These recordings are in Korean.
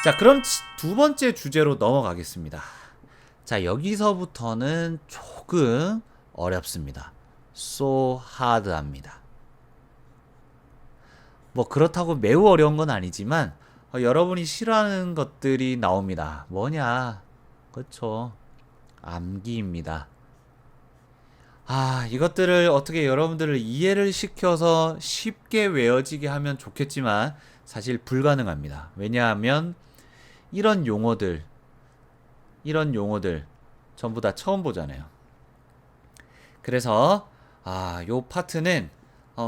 자, 그럼 두 번째 주제로 넘어가겠습니다. 자, 여기서부터는 조금 어렵습니다. So hard합니다. 뭐 그렇다고 매우 어려운 건 아니지만 여러분이 싫어하는 것들이 나옵니다. 뭐냐? 그렇죠. 암기입니다. 이것들을 어떻게 여러분들을 이해를 시켜서 쉽게 외워지게 하면 좋겠지만 사실 불가능합니다. 왜냐하면 이런 용어들 전부 다 처음 보잖아요. 그래서 요 파트는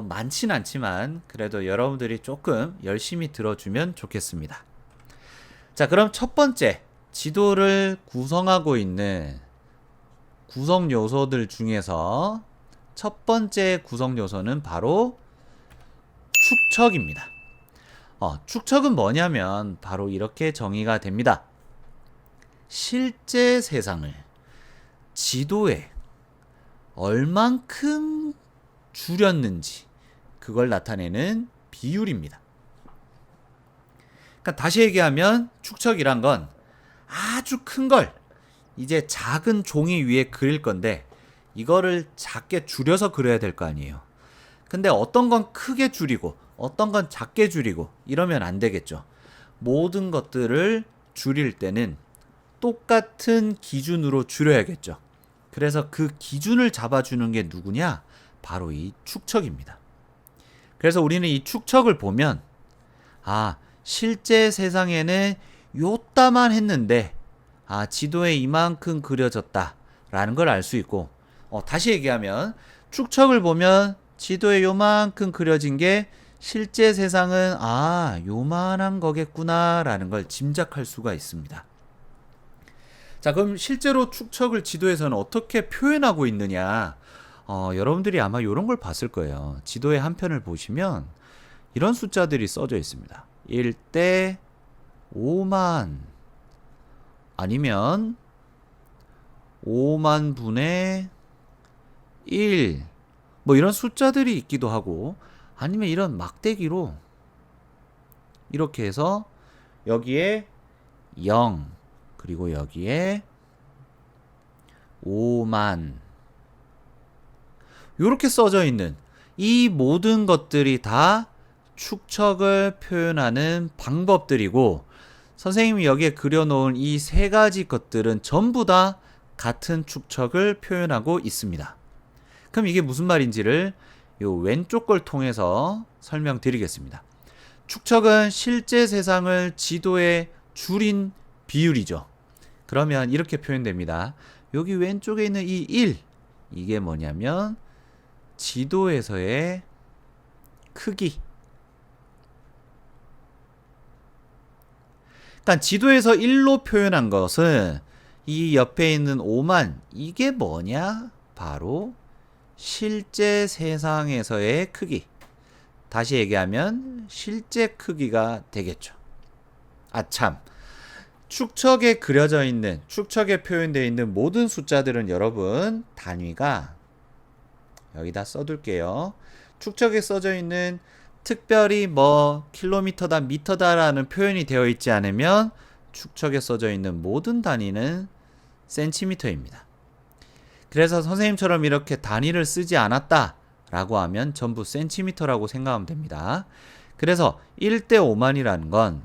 많진 않지만 그래도 여러분들이 조금 열심히 들어주면 좋겠습니다. 자, 그럼 첫 번째 지도를 구성하고 있는 구성 요소들 중에서 첫 번째 구성 요소는 바로 축척입니다. 축척은 뭐냐면 바로 이렇게 정의가 됩니다. 실제 세상을 지도에 얼만큼 줄였는지 그걸 나타내는 비율입니다. 그러니까 다시 얘기하면 축척이란 건 아주 큰 걸 이제 작은 종이 위에 그릴 건데 이거를 작게 줄여서 그려야 될 거 아니에요. 근데 어떤 건 크게 줄이고 어떤 건 작게 줄이고 이러면 안 되겠죠. 모든 것들을 줄일 때는 똑같은 기준으로 줄여야겠죠. 그래서 그 기준을 잡아주는 게 누구냐? 바로 이 축척입니다. 그래서 우리는 이 축척을 보면 실제 세상에는 요따만 했는데 지도에 이만큼 그려졌다 라는 걸 알 수 있고, 다시 얘기하면 축척을 보면 지도에 요만큼 그려진 게 실제 세상은 요만한 거겠구나 라는 걸 짐작할 수가 있습니다. 자, 그럼 실제로 축척을 지도에서는 어떻게 표현하고 있느냐? 여러분들이 아마 이런 걸 봤을 거예요. 지도의 한 편을 보시면 이런 숫자들이 써져 있습니다. 1대 5만 아니면 5만 분의 1 뭐 이런 숫자들이 있기도 하고, 아니면 이런 막대기로 이렇게 해서 여기에 0 그리고 여기에 5만 이렇게 써져 있는 이 모든 것들이 다 축척을 표현하는 방법들이고, 선생님이 여기에 그려놓은 이 세 가지 것들은 전부 다 같은 축척을 표현하고 있습니다. 그럼 이게 무슨 말인지를 요 왼쪽 걸 통해서 설명드리겠습니다. 축척은 실제 세상을 지도에 줄인 비율이죠. 그러면 이렇게 표현됩니다. 여기 왼쪽에 있는 이 1, 이게 뭐냐면 지도에서의 크기. 그러니까 지도에서 1로 표현한 것은 이 옆에 있는 5만, 이게 뭐냐? 바로 실제 세상에서의 크기. 다시 얘기하면 실제 크기가 되겠죠. 축척에 그려져 있는, 축척에 표현되어 있는 모든 숫자들은 여러분 단위가 여기다 써둘게요. 축척에 써져 있는 특별히 킬로미터다, 미터다라는 표현이 되어 있지 않으면 축척에 써져 있는 모든 단위는 센티미터입니다. 그래서 선생님처럼 이렇게 단위를 쓰지 않았다 라고 하면 전부 센티미터라고 생각하면 됩니다. 그래서 1대 5만이라는 건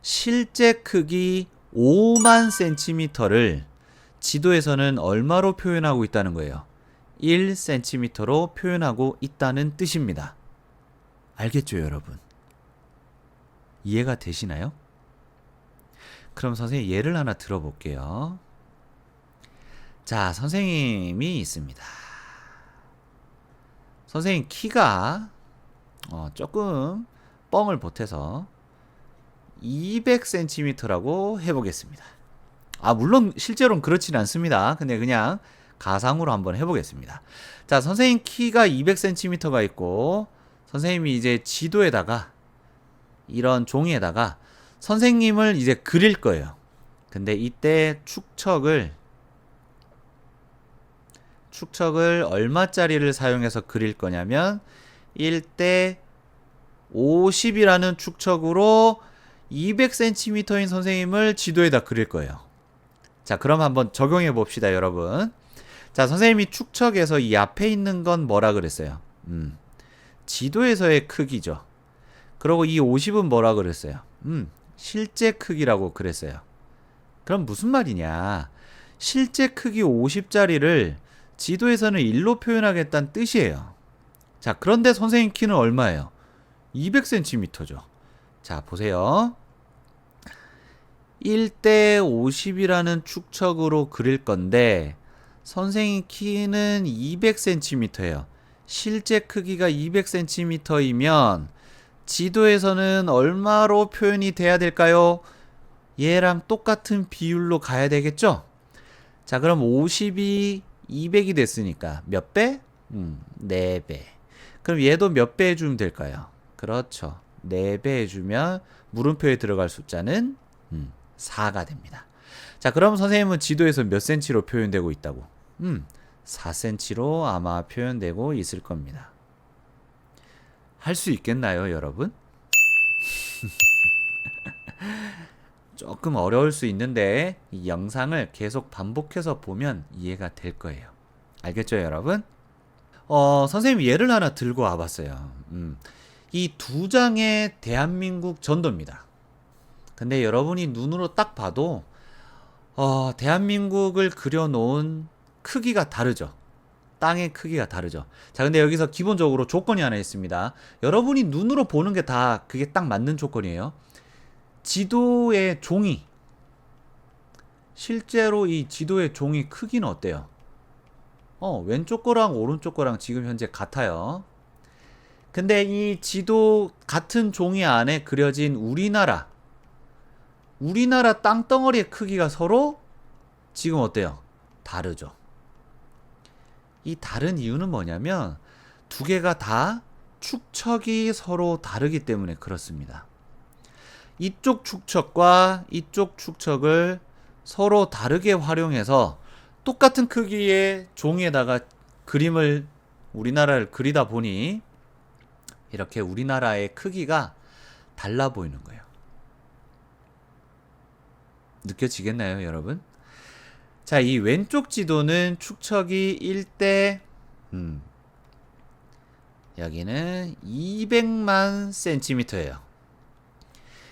실제 크기 5만 센티미터를 지도에서는 얼마로 표현하고 있다는 거예요? 1cm로 표현하고 있다는 뜻입니다. 알겠죠, 여러분? 이해가 되시나요? 그럼 선생님 예를 하나 들어볼게요. 자, 선생님이 있습니다. 선생님 키가 조금 뻥을 보태서 200cm라고 해보겠습니다. 물론 실제로는 그렇진 않습니다. 근데 그냥 가상으로 한번 해보겠습니다. 자, 선생님 키가 200cm가 있고, 선생님이 이제 지도에다가 이런 종이에다가 선생님을 이제 그릴 거예요. 근데 이때 축척을 얼마짜리를 사용해서 그릴 거냐면 1대 50이라는 축척으로 200cm인 선생님을 지도에다 그릴 거예요. 자, 그럼 한번 적용해 봅시다, 여러분. 자, 선생님이 축척에서 이 앞에 있는 건 뭐라 그랬어요? 지도에서의 크기죠. 그리고 이 50은 뭐라 그랬어요? 실제 크기라고 그랬어요. 그럼 무슨 말이냐? 실제 크기 50짜리를 지도에서는 1로 표현하겠다는 뜻이에요. 자, 그런데 선생님 키는 얼마예요? 200cm죠. 자, 보세요. 1대 50이라는 축척으로 그릴 건데 선생님 키는 200cm예요. 실제 크기가 200cm이면 지도에서는 얼마로 표현이 돼야 될까요? 얘랑 똑같은 비율로 가야 되겠죠? 자, 그럼 50이 200이 됐으니까 몇 배? 4배. 그럼 얘도 몇 배 해주면 될까요? 그렇죠. 4배 해주면 물음표에 들어갈 숫자는 4가 됩니다. 자, 그럼 선생님은 지도에서 몇 cm로 표현되고 있다고? 4cm로 아마 표현되고 있을 겁니다. 할 수 있겠나요, 여러분? 조금 어려울 수 있는데 이 영상을 계속 반복해서 보면 이해가 될 거예요. 알겠죠, 여러분? 선생님 예를 하나 들고 와봤어요. 이 2장의 대한민국 전도입니다. 근데 여러분이 눈으로 딱 봐도 대한민국을 그려놓은 크기가 다르죠. 땅의 크기가 다르죠. 자, 근데 여기서 기본적으로 조건이 하나 있습니다. 여러분이 눈으로 보는 게 다 그게 딱 맞는 조건이에요. 지도의 종이, 실제로 이 지도의 종이 크기는 어때요? 왼쪽 거랑 오른쪽 거랑 지금 현재 같아요. 근데 이 지도 같은 종이 안에 그려진 우리나라 땅덩어리의 크기가 서로 지금 어때요? 다르죠. 이 다른 이유는 뭐냐면 두 개가 다 축척이 서로 다르기 때문에 그렇습니다. 이쪽 축척과 이쪽 축척을 서로 다르게 활용해서 똑같은 크기의 종이에다가 그림을 우리나라를 그리다 보니 이렇게 우리나라의 크기가 달라 보이는 거예요. 느껴지겠나요, 여러분? 자, 이 왼쪽 지도는 축척이 1대 여기는 200만 cm예요.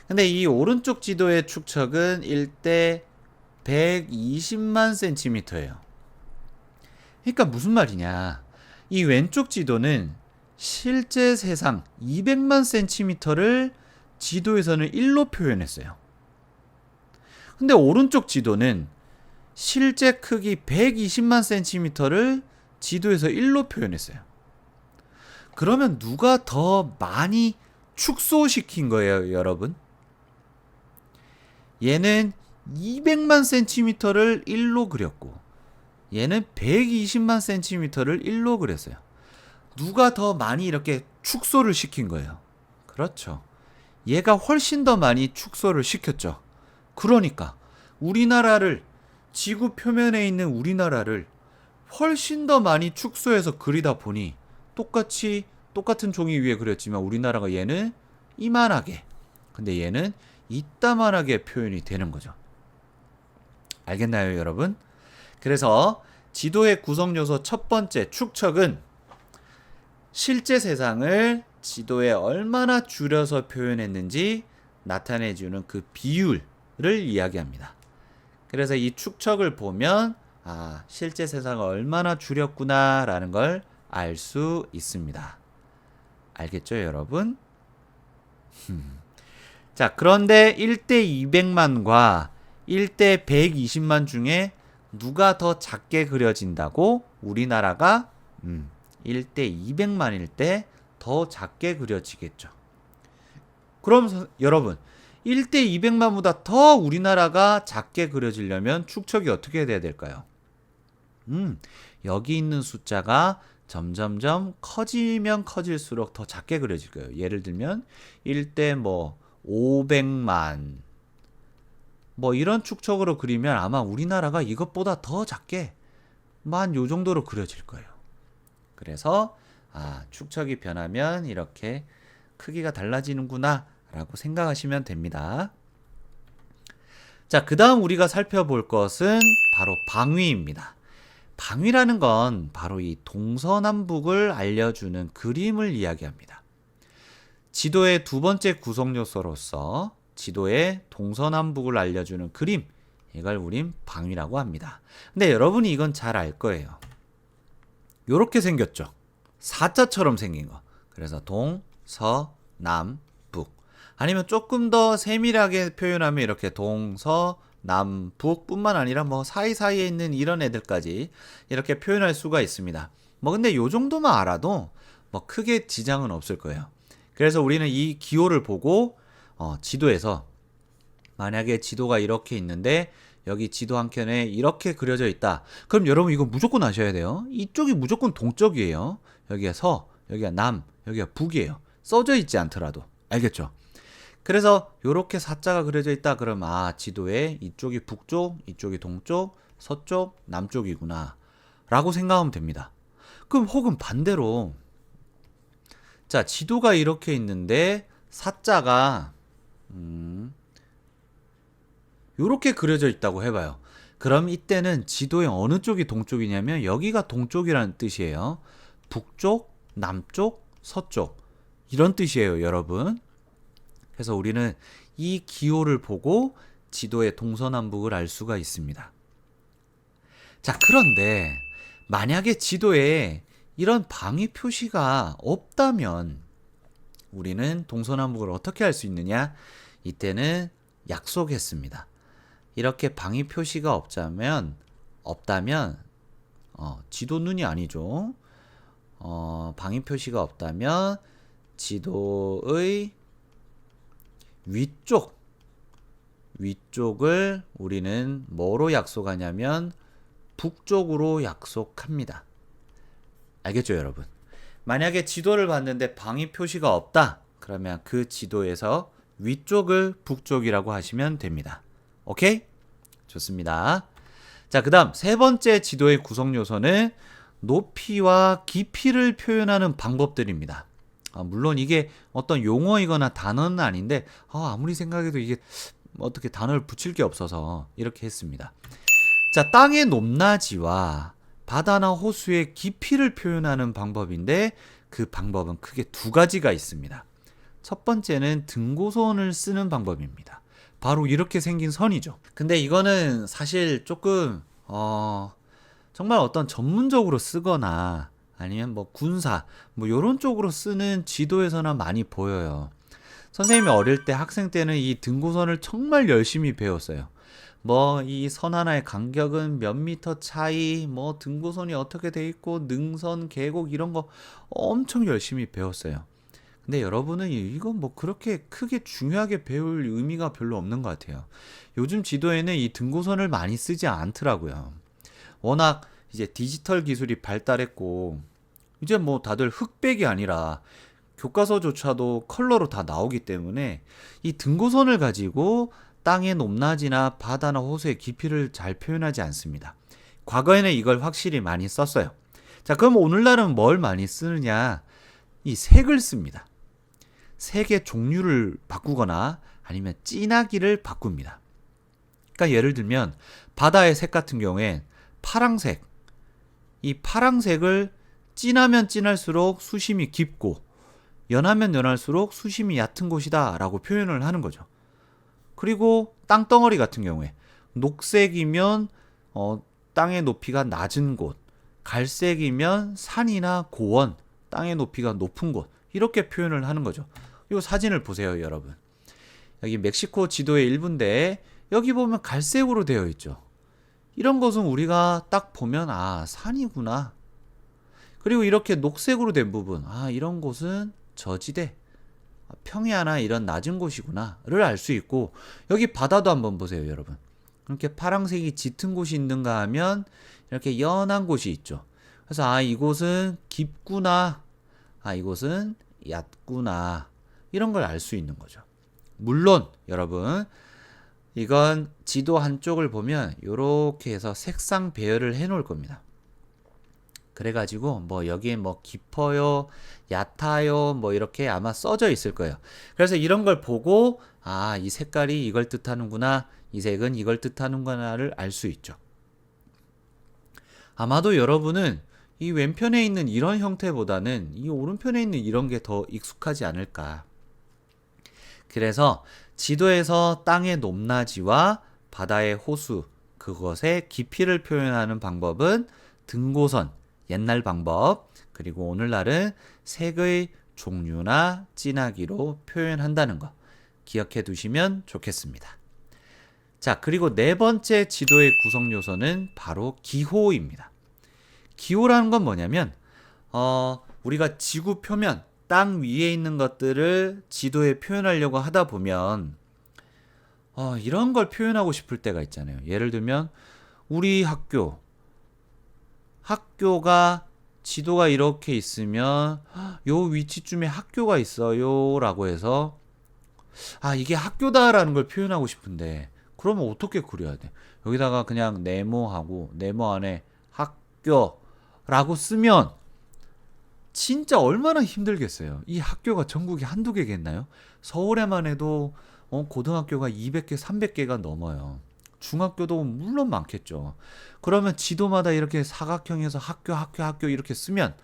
근데 이 오른쪽 지도의 축척은 1대 120만 cm예요. 그러니까 무슨 말이냐? 이 왼쪽 지도는 실제 세상 200만 cm를 지도에서는 1로 표현했어요. 근데 오른쪽 지도는 실제 크기 120만 cm를 지도에서 1로 표현했어요. 그러면 누가 더 많이 축소시킨 거예요, 여러분? 얘는 200만 cm를 1로 그렸고 얘는 120만 cm를 1로 그렸어요. 누가 더 많이 이렇게 축소를 시킨 거예요? 그렇죠. 얘가 훨씬 더 많이 축소를 시켰죠. 그러니까 우리나라를 지구 표면에 있는 우리나라를 훨씬 더 많이 축소해서 그리다 보니 똑같은 종이 위에 그렸지만 우리나라가 얘는 이만하게, 근데 얘는 이따만하게 표현이 되는 거죠. 알겠나요, 여러분? 그래서 지도의 구성 요소 첫 번째 축척은 실제 세상을 지도에 얼마나 줄여서 표현했는지 나타내주는 그 비율을 이야기합니다. 그래서 이 축척을 보면 실제 세상을 얼마나 줄였구나 라는 걸 알 수 있습니다. 알겠죠, 여러분? 자, 그런데 1대 200만과 1대 120만 중에 누가 더 작게 그려진다고? 우리나라가 1대 200만일 때 더 작게 그려지겠죠. 그럼 여러분, 1대 200만보다 더 우리나라가 작게 그려지려면 축척이 어떻게 돼야 될까요? 여기 있는 숫자가 점점점 커지면 커질수록 더 작게 그려질 거예요. 예를 들면 1대 500만 이런 축척으로 그리면 아마 우리나라가 이것보다 더 작게 요 정도로 그려질 거예요. 그래서 축척이 변하면 이렇게 크기가 달라지는구나 라고 생각하시면 됩니다. 자, 그 다음 우리가 살펴볼 것은 바로 방위입니다. 방위라는 건 바로 이 동서남북을 알려주는 그림을 이야기합니다. 지도의 두 번째 구성 요소로서 지도의 동서남북을 알려주는 그림, 이걸 우린 방위라고 합니다. 근데 여러분이 이건 잘 알 거예요. 요렇게 생겼죠. 사자처럼 생긴 거. 그래서 동, 서, 남, 북. 아니면 조금 더 세밀하게 표현하면 이렇게 동, 서, 남, 북 뿐만 아니라 뭐 사이사이에 있는 이런 애들까지 이렇게 표현할 수가 있습니다. 뭐 근데 요 정도만 알아도 뭐 크게 지장은 없을 거예요. 그래서 우리는 이 기호를 보고 지도에서 만약에 지도가 이렇게 있는데 여기 지도 한 켠에 이렇게 그려져 있다. 그럼 여러분 이거 무조건 아셔야 돼요. 이쪽이 무조건 동쪽이에요. 여기가 서, 여기가 남, 여기가 북이에요. 써져 있지 않더라도. 알겠죠? 그래서 이렇게 사자가 그려져 있다. 그럼 지도에 이쪽이 북쪽, 이쪽이 동쪽, 서쪽, 남쪽이구나 라고 생각하면 됩니다. 그럼 혹은 반대로 자, 지도가 이렇게 있는데 사자가 요렇게 그려져 있다고 해봐요. 그럼 이때는 지도의 어느 쪽이 동쪽이냐면 여기가 동쪽이라는 뜻이에요. 북쪽, 남쪽, 서쪽 이런 뜻이에요, 여러분. 그래서 우리는 이 기호를 보고 지도의 동서남북을 알 수가 있습니다. 자, 그런데 만약에 지도에 이런 방위 표시가 없다면 우리는 동서남북을 어떻게 알 수 있느냐? 이때는 약속했습니다. 이렇게 방위 표시가 없다면 지도 눈이 아니죠. 방위 표시가 없다면 지도의 위쪽을 우리는 뭐로 약속하냐면 북쪽으로 약속합니다. 알겠죠, 여러분? 만약에 지도를 봤는데 방위 표시가 없다. 그러면 그 지도에서 위쪽을 북쪽이라고 하시면 됩니다. 오케이? 좋습니다. 자, 그 다음 세 번째 지도의 구성 요소는 높이와 깊이를 표현하는 방법들입니다. 물론 이게 어떤 용어이거나 단어는 아닌데 아무리 생각해도 이게 어떻게 단어를 붙일 게 없어서 이렇게 했습니다. 자, 땅의 높낮이와 바다나 호수의 깊이를 표현하는 방법인데 그 방법은 크게 두 가지가 있습니다. 첫 번째는 등고선을 쓰는 방법입니다. 바로 이렇게 생긴 선이죠. 근데 이거는 사실 조금 정말 어떤 전문적으로 쓰거나 아니면 뭐 군사 뭐 이런 쪽으로 쓰는 지도에서나 많이 보여요. 선생님이 어릴 때 학생 때는 이 등고선을 정말 열심히 배웠어요. 뭐 이 선 하나의 간격은 몇 미터 차이, 뭐 등고선이 어떻게 돼 있고 능선, 계곡 이런 거 엄청 열심히 배웠어요. 근데 여러분은 이건 뭐 그렇게 크게 중요하게 배울 의미가 별로 없는 것 같아요. 요즘 지도에는 이 등고선을 많이 쓰지 않더라고요. 워낙 이제 디지털 기술이 발달했고 이제 뭐 다들 흑백이 아니라 교과서조차도 컬러로 다 나오기 때문에 이 등고선을 가지고 땅의 높낮이나 바다나 호수의 깊이를 잘 표현하지 않습니다. 과거에는 이걸 확실히 많이 썼어요. 자, 그럼 오늘날은 뭘 많이 쓰느냐? 이 색을 씁니다. 색의 종류를 바꾸거나 아니면 진하기를 바꿉니다. 그러니까 예를 들면 바다의 색 같은 경우엔 파랑색. 이 파랑색을 진하면 진할수록 수심이 깊고 연하면 연할수록 수심이 얕은 곳이다 라고 표현을 하는 거죠. 그리고 땅덩어리 같은 경우에 녹색이면 땅의 높이가 낮은 곳, 갈색이면 산이나 고원, 땅의 높이가 높은 곳 이렇게 표현을 하는 거죠. 이 사진을 보세요, 여러분. 여기 멕시코 지도의 일부인데 여기 보면 갈색으로 되어 있죠. 이런 것은 우리가 딱 보면 산이구나. 그리고 이렇게 녹색으로 된 부분, 이런 곳은 저지대, 평야나 이런 낮은 곳이구나를 알 수 있고, 여기 바다도 한번 보세요, 여러분. 이렇게 파란색이 짙은 곳이 있는가 하면 이렇게 연한 곳이 있죠. 그래서 이곳은 깊구나, 이곳은 얕구나, 이런 걸 알 수 있는 거죠. 물론 여러분, 이건 지도 한쪽을 보면 이렇게 해서 색상 배열을 해 놓을 겁니다. 그래가지고 뭐 여기에 뭐 깊어요, 얕아요, 뭐 이렇게 아마 써져 있을 거예요. 그래서 이런 걸 보고 아, 이 색깔이 이걸 뜻하는구나, 이 색은 이걸 뜻하는구나를 알 수 있죠. 아마도 여러분은 이 왼편에 있는 이런 형태보다는 이 오른편에 있는 이런 게 더 익숙하지 않을까. 그래서 지도에서 땅의 높낮이와 바다의 호수, 그것의 깊이를 표현하는 방법은 등고선, 옛날 방법, 그리고 오늘날은 색의 종류나 진하기로 표현한다는 거 기억해 두시면 좋겠습니다. 자, 그리고 네 번째 지도의 구성 요소는 바로 기호입니다. 기호라는 건 뭐냐면 우리가 지구 표면, 땅 위에 있는 것들을 지도에 표현하려고 하다 보면 이런 걸 표현하고 싶을 때가 있잖아요. 예를 들면 우리 학교가 지도가 이렇게 있으면 요 위치쯤에 학교가 있어요 라고 해서 이게 학교다라는 걸 표현하고 싶은데 그러면 어떻게 그려야 돼? 여기다가 그냥 네모하고 네모 안에 학교라고 쓰면 진짜 얼마나 힘들겠어요. 이 학교가 전국에 한두 개겠나요? 서울에만 해도 고등학교가 200개, 300개가 넘어요. 중학교도 물론 많겠죠. 그러면 지도마다 이렇게 사각형에서 학교 이렇게 쓰면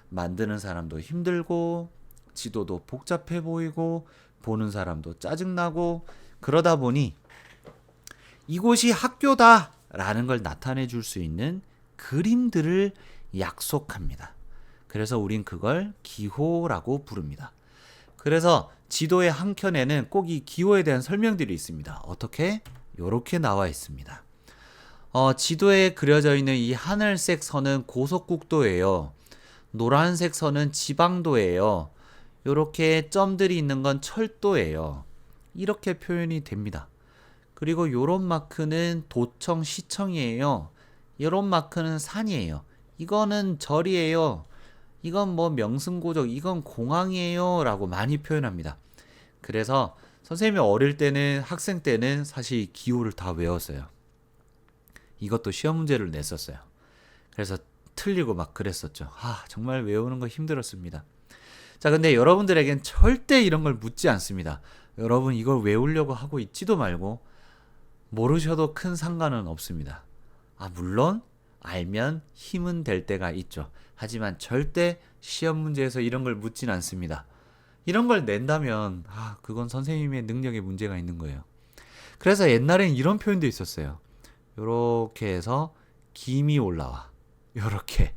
만드는 사람도 힘들고 지도도 복잡해 보이고 보는 사람도 짜증나고 그러다 보니 이곳이 학교다라는 걸 나타내 줄 수 있는 그림들을 약속합니다. 그래서 우린 그걸 기호라고 부릅니다. 그래서 지도의 한 켠에는 꼭 이 기호에 대한 설명들이 있습니다. 어떻게? 이렇게 나와 있습니다. 지도에 그려져 있는 이 하늘색 선은 고속국도예요. 노란색 선은 지방도예요. 이렇게 점들이 있는 건 철도예요. 이렇게 표현이 됩니다. 그리고 요런 마크는 도청, 시청이에요. 요런 마크는 산이에요. 이거는 절이에요. 이건 뭐 명승고적, 이건 공항이에요 라고 많이 표현합니다. 그래서 선생님이 어릴 때는, 학생 때는 사실 기호를 다 외웠어요. 이것도 시험 문제를 냈었어요. 그래서 틀리고 막 그랬었죠. 정말 외우는 거 힘들었습니다. 자, 근데 여러분들에겐 절대 이런 걸 묻지 않습니다. 여러분 이걸 외우려고 하고 있지도 말고 모르셔도 큰 상관은 없습니다. 물론 알면 힘은 될 때가 있죠. 하지만 절대 시험 문제에서 이런 걸 묻진 않습니다. 이런 걸 낸다면 그건 선생님의 능력에 문제가 있는 거예요. 그래서 옛날엔 이런 표현도 있었어요. 요렇게 해서 김이 올라와. 요렇게.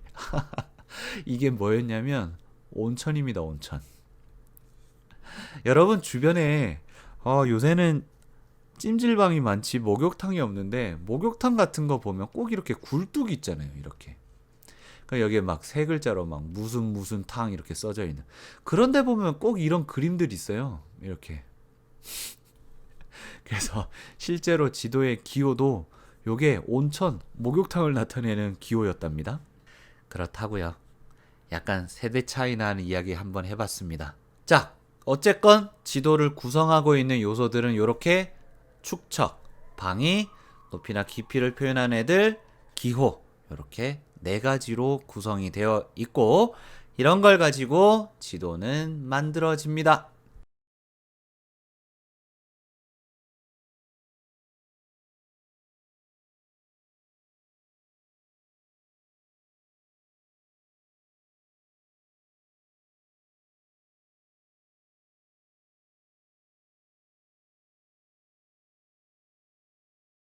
이게 뭐였냐면 온천입니다. 온천. 여러분 주변에 요새는 찜질방이 많지 목욕탕이 없는데 목욕탕 같은 거 보면 꼭 이렇게 굴뚝이 있잖아요. 이렇게. 그러니까 여기에 막 세 글자로 막 무슨 탕 이렇게 써져 있는. 그런데 보면 꼭 이런 그림들이 있어요. 이렇게. 그래서 실제로 지도의 기호도 요게 온천, 목욕탕을 나타내는 기호였답니다. 그렇다고요. 약간 세대 차이 나는 이야기 한번 해봤습니다. 자, 어쨌건 지도를 구성하고 있는 요소들은 이렇게 축척, 방위, 높이나 깊이를 표현한 애들, 기호 이렇게 네 가지로 구성이 되어 있고 이런 걸 가지고 지도는 만들어집니다.